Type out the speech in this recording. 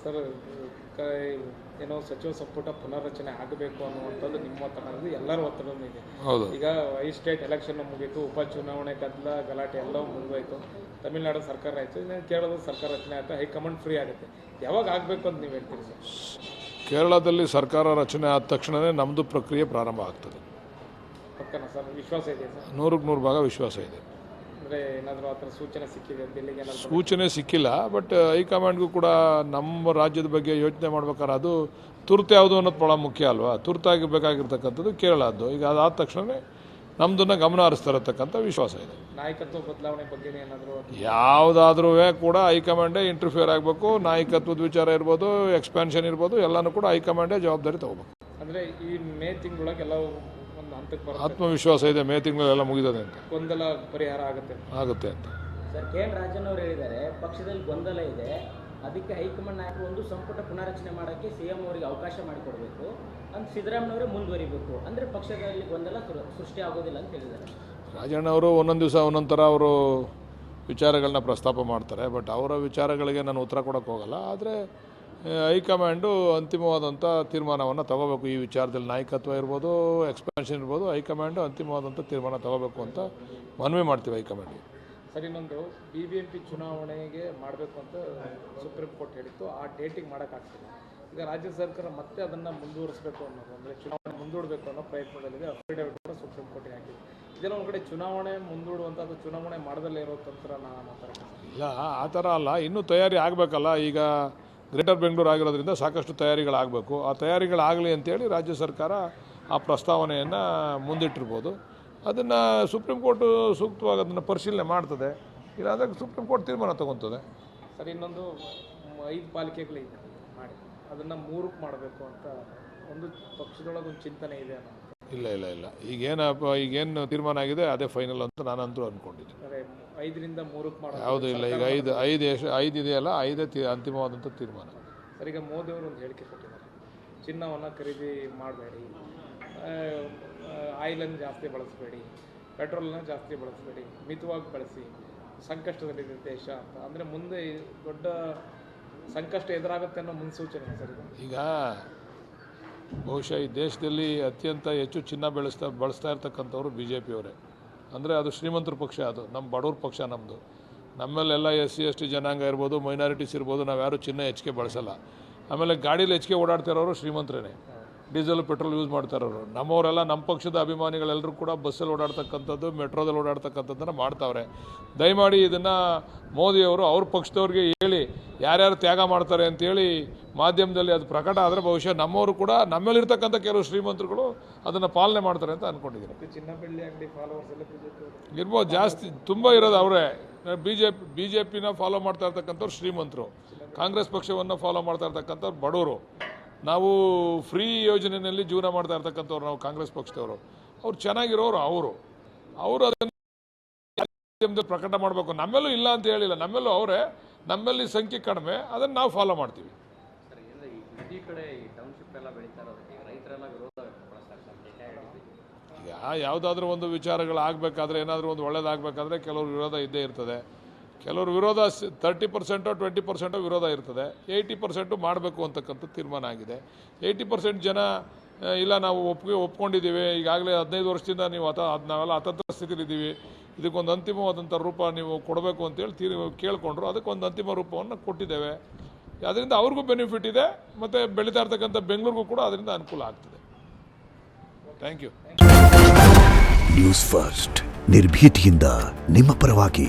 Sir ಏನೋ ಸಚಿವ ಸಂಪುಟ ಪುನರ್ರಚನೆ ಆಗಬೇಕು ಅನ್ನುವಂಥದ್ದು ನಿಮ್ಮ ಒತ್ತಡ, ಎಲ್ಲರ ಒತ್ತಡನೂ ಇದೆ. ಈಗ ಸ್ಟೇಟ್ ಎಲೆಕ್ಷನ್ ಮುಗೀತು, ಉಪಚುನಾವಣೆ ಗಲಾಟೆ ಎಲ್ಲವೂ ಮುಗಿದೋಯ್ತು, ತಮಿಳುನಾಡು ಸರ್ಕಾರ ಆಯಿತು, ಕೇರಳದ ಸರ್ಕಾರ ರಚನೆ ಆಯಿತು, ಹೈಕಮಾಂಡ್ ಫ್ರೀ ಆಗುತ್ತೆ. ಯಾವಾಗ ಆಗಬೇಕು ಅಂತ ನೀವು ಹೇಳ್ತೀರಿ ಸರ್? ಕೇರಳದಲ್ಲಿ ಸರ್ಕಾರ ರಚನೆ ಆದ ತಕ್ಷಣವೇ ನಮ್ಮದು ಪ್ರಕ್ರಿಯೆ ಪ್ರಾರಂಭ ಆಗ್ತದೆ. ಪಕ್ಕನಾ ಸರ್? ವಿಶ್ವಾಸ ಇದೆ ಸರ್? 100% ಭಾಗ ವಿಶ್ವಾಸ ಇದೆ. ಅಂದರೆ ಏನಾದರೂ ಆ ಥರ ಸೂಚನೆ ಸಿಕ್ಕಿದೆ? ದಿಲ್ಲಿಗೆ ಸೂಚನೆ ಸಿಕ್ಕಿಲ್ಲ, ಬಟ್ ಹೈಕಮಾಂಡ್ಗೂ ಕೂಡ ನಮ್ಮ ರಾಜ್ಯದ ಬಗ್ಗೆ ಯೋಚನೆ ಮಾಡ್ಬೇಕಾದ್ರೆ ಅದು ತುರ್ತು ಯಾವುದು ಅನ್ನೋದು ಭಾಳ ಮುಖ್ಯ ಅಲ್ವಾ. ತುರ್ತಾಗಿ ಬೇಕಾಗಿರ್ತಕ್ಕಂಥದ್ದು ಕೇರಳದ್ದು. ಈಗ ಅದಾದ ತಕ್ಷಣವೇ ನಮ್ಮದನ್ನು ಗಮನ ಹರಿಸ್ತಿರತಕ್ಕಂಥ ವಿಶ್ವಾಸ ಇದೆ. ನಾಯಕತ್ವ ಬದಲಾವಣೆ ಬಗ್ಗೆ ಏನಾದರೂ ಯಾವುದಾದ್ರೂ ಕೂಡ ಹೈಕಮಾಂಡೇ ಇಂಟರ್ಫಿಯರ್ ಆಗಬೇಕು. ನಾಯಕತ್ವದ ವಿಚಾರ ಇರ್ಬೋದು, ಎಕ್ಸ್ಪ್ಯಾನ್ಷನ್ ಇರ್ಬೋದು, ಎಲ್ಲನೂ ಕೂಡ ಹೈಕಮಾಂಡೇ ಜವಾಬ್ದಾರಿ ತಗೋಬೇಕು. ಅಂದರೆ ಈ ಮೇ ತಿಂಗಳೊಳಗೆ ಎಲ್ಲವೂ ಒಂದು ಹಂತಕ್ಕೆ ಬರುತ್ತೆ. ಆತ್ಮವಿಶ್ವಾಸ ಇದೆ, ಮೇ ತಿಂಗಳೆಲ್ಲ ಮುಗಿದದೆ ಅಂತ, ಗೊಂದಲ ಪರಿಹಾರ ಆಗುತ್ತೆ ಅಂತ. ಸರ್, ಕೆ ಎನ್ ರಾಜನ್ ಅವರು ಹೇಳಿದ್ದಾರೆ ಪಕ್ಷದಲ್ಲಿ ಗೊಂದಲ ಇದೆ, ಅದಕ್ಕೆ ಹೈಕಮಾಂಡ್ ನಾಯಕರು ಒಂದು ಸಂಪುಟ ಪುನರ್ರಚನೆ ಮಾಡೋಕ್ಕೆ ಸಿಎಂ ಅವರಿಗೆ ಅವಕಾಶ ಮಾಡಿಕೊಡಬೇಕು ಅಂತ ಸಿದ್ದರಾಮಯ್ಯನವರೇ ಮುಂದುವರಿಬೇಕು, ಅಂದರೆ ಪಕ್ಷದಲ್ಲಿ ಗೊಂದಲ ಸೃಷ್ಟಿ ಆಗೋದಿಲ್ಲ ಅಂತ ಹೇಳಿದ್ದಾರೆ. ರಾಜಣ್ಣ ಅವರು ಒಂದೊಂದು ದಿವಸ ಒಂದೊಂದು ಥರ ಅವರು ವಿಚಾರಗಳನ್ನ ಪ್ರಸ್ತಾಪ ಮಾಡ್ತಾರೆ, ಬಟ್ ಅವರ ವಿಚಾರಗಳಿಗೆ ನಾನು ಉತ್ತರ ಕೊಡೋಕ್ಕೆ ಹೋಗಲ್ಲ. ಆದರೆ ಹೈಕಮಾಂಡು ಅಂತಿಮವಾದಂಥ ತೀರ್ಮಾನವನ್ನು ತಗೋಬೇಕು. ಈ ವಿಚಾರದಲ್ಲಿ ನಾಯಕತ್ವ ಇರ್ಬೋದು, ಎಕ್ಸ್ಪ್ಯಾನ್ಷನ್ ಇರ್ಬೋದು, ಹೈಕಮಾಂಡು ಅಂತಿಮವಾದಂಥ ತೀರ್ಮಾನ ತಗೋಬೇಕು ಅಂತ ಮನವಿ ಮಾಡ್ತೀವಿ ಹೈಕಮಾಂಡ್ಗೆ. ಸರ್, ಇನ್ನೊಂದು BBMP ಚುನಾವಣೆಗೆ ಮಾಡಬೇಕು ಅಂತ ಸುಪ್ರೀಂ ಕೋರ್ಟ್ ಹೇಳಿತ್ತು, ಆ ಡೇಟಿಗೆ ಮಾಡೋಕ್ಕಾಗ್ತಿಲ್ಲ. ಈಗ ರಾಜ್ಯ ಸರ್ಕಾರ ಮತ್ತೆ ಅದನ್ನು ಮುಂದುವರಿಸಬೇಕು ಅನ್ನೋದು, ಅಂದರೆ ಚುನಾವಣೆ ಮುಂದೂಡಬೇಕು ಅನ್ನೋ ಪ್ರಯತ್ನದಲ್ಲಿದೆ. ಅಫಿಡವಿಟ್ ಕೂಡ ಸುಪ್ರೀಂ ಕೋರ್ಟಿಗೆ ಹಾಕಿದೆ. ಇದೆಲ್ಲ ಒಂದು ಕಡೆ ಚುನಾವಣೆ ಮುಂದೂಡುವಂಥದ್ದು, ಚುನಾವಣೆ ಮಾಡದಲ್ಲೇ ಇರೋ ತಂತ್ರ ಮಾತಾಡ್ತಾರೆ. ಇಲ್ಲ, ಆ ಥರ ಅಲ್ಲ, ಇನ್ನೂ ತಯಾರಿ ಆಗಬೇಕಲ್ಲ. ಈಗ ಗ್ರೇಟರ್ ಬೆಂಗಳೂರು ಆಗಿರೋದ್ರಿಂದ ಸಾಕಷ್ಟು ತಯಾರಿಗಳಾಗಬೇಕು. ಆ ತಯಾರಿಗಳಾಗಲಿ ಅಂತೇಳಿ ರಾಜ್ಯ ಸರ್ಕಾರ ಆ ಪ್ರಸ್ತಾವನೆಯನ್ನು ಮುಂದಿಟ್ಟಿರ್ಬೋದು. ಅದನ್ನು ಸುಪ್ರೀಂ ಕೋರ್ಟು ಸೂಕ್ತವಾಗಿ ಅದನ್ನು ಪರಿಶೀಲನೆ ಮಾಡ್ತದೆ. ಇಲ್ಲಾಂದರೆ ಸುಪ್ರೀಂ ಕೋರ್ಟ್ ತೀರ್ಮಾನ ತಗೊತದೆ. ಸರ್, ಇನ್ನೊಂದು 5 ಪಾಲಿಕೆಗಳಿದೆ ಮಾಡಿ, ಅದನ್ನು 3ಕ್ಕೆ ಮಾಡಬೇಕು ಅಂತ ಒಂದು ಪಕ್ಷದೊಳಗೆ ಒಂದು ಚಿಂತನೆ ಇದೆ ಅನ್ನೋ. ಇಲ್ಲ, ಈಗೇನು ತೀರ್ಮಾನ ಆಗಿದೆ ಅದೇ ಫೈನಲ್ ಅಂತ ನಾನಂತೂ ಅಂದ್ಕೊಂಡಿದ್ದೆ. 5ರಿಂದ 3ಕ್ಕೆ ಮಾಡೋದು ಯಾವುದೂ ಇಲ್ಲ. ಈಗ 5 ಇದೆಯಲ್ಲ, 5 ಅಂತಿಮವಾದಂಥ ತೀರ್ಮಾನ. ಸರ್, ಈಗ ಮೋದಿ ಅವರು ಒಂದು ಹೇಳಿಕೆ ಕೊಟ್ಟಿದ್ದಾರೆ, ಚಿನ್ನವನ್ನು ಖರೀದಿ ಮಾಡಬೇಡಿ, ಆಯಿಲನ್ನು ಜಾಸ್ತಿ ಬಳಸಬೇಡಿ, ಪೆಟ್ರೋಲನ್ನ ಜಾಸ್ತಿ ಬಳಸಬೇಡಿ, ಮಿತವಾಗಿ ಬಳಸಿ, ಸಂಕಷ್ಟದಲ್ಲಿದೆ ದೇಶ ಅಂತ. ಅಂದರೆ ಮುಂದೆ ದೊಡ್ಡ ಸಂಕಷ್ಟ ಎದುರಾಗುತ್ತೆ ಅನ್ನೋ ಮುನ್ಸೂಚನೆ ಸರ್ ಇದು. ಈಗ ಬಹುಶಃ ಈ ದೇಶದಲ್ಲಿ ಅತ್ಯಂತ ಹೆಚ್ಚು ಚಿನ್ನ ಬಳಸ್ತಾ ಇರ್ತಕ್ಕಂಥವ್ರು BJP ಅವರೇ. ಅಂದರೆ ಅದು ಶ್ರೀಮಂತರ ಪಕ್ಷ, ಅದು ನಮ್ಮ ಬಡವ್ರ ಪಕ್ಷ. ನಮ್ಮಲ್ಲೆಲ್ಲ SC ST ಜನಾಂಗ ಇರ್ಬೋದು, ಮೈನಾರಿಟೀಸ್ ಇರ್ಬೋದು, ನಾವು ಯಾರೂ ಚಿನ್ನ ಹೆಚ್ಚಿಗೆ ಬಳಸಲ್ಲ. ಆಮೇಲೆ ಗಾಡೀಲಿ ಹೆಚ್ಚಿಗೆ ಓಡಾಡ್ತಿರೋರು ಶ್ರೀಮಂತರೇ, ಡೀಸೆಲ್ ಪೆಟ್ರೋಲ್ ಯೂಸ್ ಮಾಡ್ತಾರೋರು. ನಮ್ಮವರೆಲ್ಲ, ನಮ್ಮ ಪಕ್ಷದ ಅಭಿಮಾನಿಗಳೆಲ್ಲರೂ ಕೂಡ ಬಸ್ಸಲ್ಲಿ ಓಡಾಡ್ತಕ್ಕಂಥದ್ದು, ಮೆಟ್ರೋದಲ್ಲಿ ಓಡಾಡ್ತಕ್ಕಂಥದ್ದನ್ನು ಮಾಡ್ತಾವ್ರೆ. ದಯಮಾಡಿ ಇದನ್ನು ಮೋದಿಯವರು ಅವ್ರ ಪಕ್ಷದವ್ರಿಗೆ ಹೇಳಿ ಯಾರ್ಯಾರು ತ್ಯಾಗ ಮಾಡ್ತಾರೆ ಅಂತೇಳಿ ಮಾಧ್ಯಮದಲ್ಲಿ ಅದು ಪ್ರಕಟ ಆದರೆ ಬಹುಶಃ ನಮ್ಮವರು ಕೂಡ, ನಮ್ಮಲ್ಲಿರ್ತಕ್ಕಂಥ ಕೆಲವು ಶ್ರೀಮಂತರುಗಳು ಅದನ್ನು ಪಾಲನೆ ಮಾಡ್ತಾರೆ ಅಂತ ಅಂದ್ಕೊಂಡಿದ್ದೀನಿ. ಚಿನ್ನ ಬೆಳ್ಳಿ ಅಂಗಡಿ ಫಾಲೋವರ್ಸ್ ಎಲ್ಲ BJP ಇರ್ಬೋದು, ಜಾಸ್ತಿ ತುಂಬ ಇರೋದು ಅವರೇ. BJPನ ಫಾಲೋ ಮಾಡ್ತಾ ಇರ್ತಕ್ಕಂಥವ್ರು ಶ್ರೀಮಂತರು, ಕಾಂಗ್ರೆಸ್ ಪಕ್ಷವನ್ನು ಫಾಲೋ ಮಾಡ್ತಾ ಇರ್ತಕ್ಕಂಥವ್ರು ಬಡವರು. ನಾವು ಫ್ರೀ ಯೋಜನೆಯಲ್ಲಿ ಜೀವನ ಮಾಡ್ತಾ ಇರ್ತಕ್ಕಂಥವ್ರು, ನಾವು ಕಾಂಗ್ರೆಸ್ ಪಕ್ಷದವರು. ಅವ್ರು ಚೆನ್ನಾಗಿರೋರು, ಅವರು ಅದನ್ನು ಪ್ರಕಟ ಮಾಡಬೇಕು. ನಮ್ಮೆಲ್ಲೂ ಇಲ್ಲ ಅಂತ ಹೇಳಿಲ್ಲ, ನಮ್ಮೆಲ್ಲೂ ಅವರೇ, ನಮ್ಮಲ್ಲಿ ಸಂಖ್ಯೆ ಕಡಿಮೆ, ಅದನ್ನು ನಾವು ಫಾಲೋ ಮಾಡ್ತೀವಿ. ಯಾವುದಾದ್ರೂ ಒಂದು ವಿಚಾರಗಳಾಗಬೇಕಾದ್ರೆ, ಏನಾದರೂ ಒಂದು ಒಳ್ಳೇದಾಗಬೇಕಾದ್ರೆ ಕೆಲವರು ವಿರೋಧ ಇದ್ದೇ ಇರ್ತದೆ. ಕೆಲವರು ವಿರೋಧ 30% 20% ವಿರೋಧ ಇರ್ತದೆ. 80% ಮಾಡಬೇಕು ಅಂತಕ್ಕಂಥ ತೀರ್ಮಾನ ಆಗಿದೆ. 80% ಜನ ಇಲ್ಲ, ನಾವು ಒಪ್ಕೊಂಡಿದ್ದೀವಿ, ಈಗಾಗಲೇ 15 ವರ್ಷದಿಂದ ನಾವೆಲ್ಲ ಅತಂತ್ರ ಸ್ಥಿತಿಲಿದ್ದೀವಿ, ಇದಕ್ಕೊಂದು ಅಂತಿಮವಾದಂಥ ರೂಪ ನೀವು ಕೊಡಬೇಕು ಅಂತೇಳಿ ಕೇಳಿಕೊಂಡ್ರು. ಅದಕ್ಕೊಂದು ಅಂತಿಮ ರೂಪವನ್ನು ಕೊಟ್ಟಿದ್ದೇವೆ. ಅದರಿಂದ ಅವ್ರಿಗೂ ಬೆನಿಫಿಟ್ ಇದೆ, ಮತ್ತು ಬೆಳೀತಾ ಇರ್ತಕ್ಕಂಥ ಬೆಂಗಳೂರಿಗೂ ಕೂಡ ಅದರಿಂದ ಅನುಕೂಲ ಆಗ್ತದೆ. Thank you. ನ್ಯೂಸ್ ಫಸ್ಟ್, ನಿರ್ಭೀತಿಯಿಂದ ನಿಮ್ಮ ಪರವಾಗಿ.